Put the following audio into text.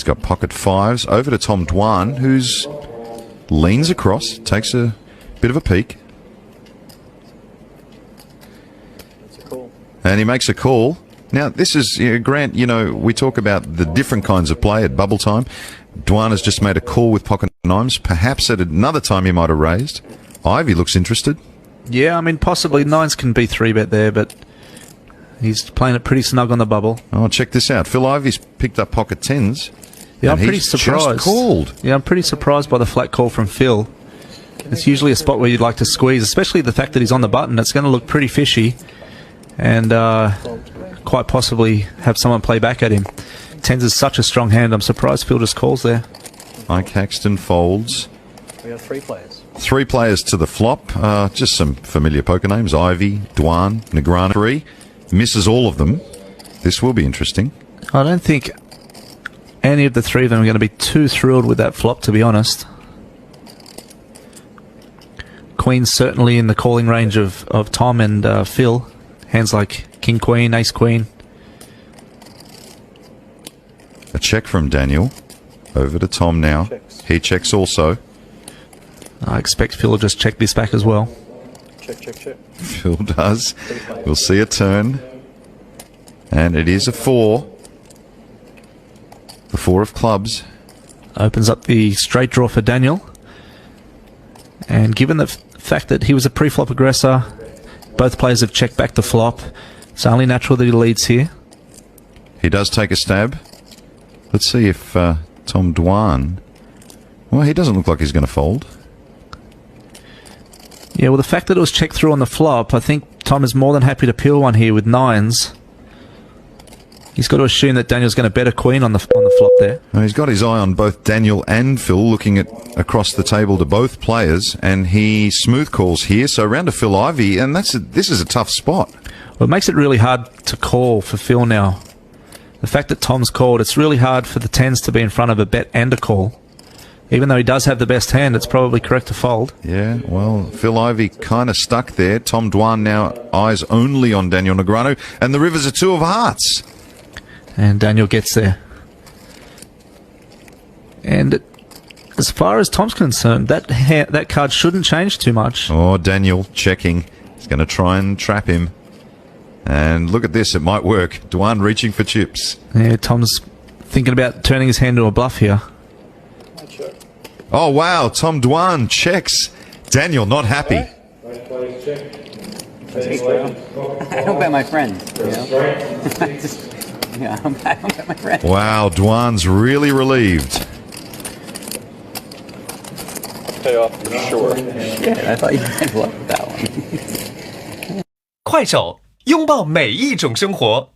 He's got pocket fives. Over to Tom Dwan, who's leans across, takes a bit of a peek. And he makes a call. Now, this is, Grant, we talk about the different kinds of play at bubble time. Dwan has just made a call with pocket nines. Perhaps at another time he might have raised. Ivy looks interested. Yeah, I mean, possibly nines can be 3-bet there, but he's playing it pretty snug on the bubble. Oh, check this out. Phil Ivy's picked up pocket tens. Yeah, I'm pretty surprised. Just called. Yeah, I'm pretty surprised by the flat call from Phil. It's usually a spot where you'd like to squeeze, especially the fact that he's on the button. It's going to look pretty fishy, and quite possibly have someone play back at him. Tens is such a strong hand. I'm surprised Phil just calls there. Mike Haxton folds. We have 3 players. 3 players to the flop. Just some familiar poker names. Ivy, Dwan, Negrano. 3. Misses all of them. This will be interesting. I don't think any of the 3 of them are going to be too thrilled with that flop, to be honest. Queen's certainly in the calling range of Tom and Phil. Hands like King Queen, Ace Queen. A check from Daniel. Over to Tom now. He checks also. I expect Phil will just check this back as well. Check. Phil does. We'll see a turn. And it is a 4. The 4 of clubs. Opens up the straight draw for Daniel. And given the fact that he was a pre-flop aggressor, both players have checked back the flop. It's only natural that he leads here. He does take a stab. Let's see if Tom Dwan... Well, he doesn't look like he's going to fold. Yeah, well, the fact that it was checked through on the flop, I think Tom is more than happy to peel one here with nines. He's got to assume that Daniel's going to bet a queen on the flop there. Now, he's got his eye on both Daniel and Phil, looking at across the table to both players, and he smooth calls here. So round to Phil Ivy, and this is a tough spot. Well, it makes it really hard to call for Phil now. The fact that Tom's called, it's really hard for the tens to be in front of a bet and a call. Even though he does have the best hand, it's probably correct to fold. Yeah, well, Phil Ivy kind of stuck there. Tom Dwan now eyes only on Daniel Negreanu, and the river's a 2 of hearts. And Daniel gets there. And as far as Tom's concerned, that card shouldn't change too much. Oh, Daniel checking. He's going to try and trap him. And look at this, it might work. Dwan reaching for chips. Yeah, Tom's thinking about turning his hand to a bluff here. Oh, wow, Tom Dwan checks. Daniel not happy. I don't bet my friends. I don't bet my friends. Wow, Dwan's really relieved. Pay off for sure. Yeah, I thought you guys loved that one. 快手，拥抱每一种生活。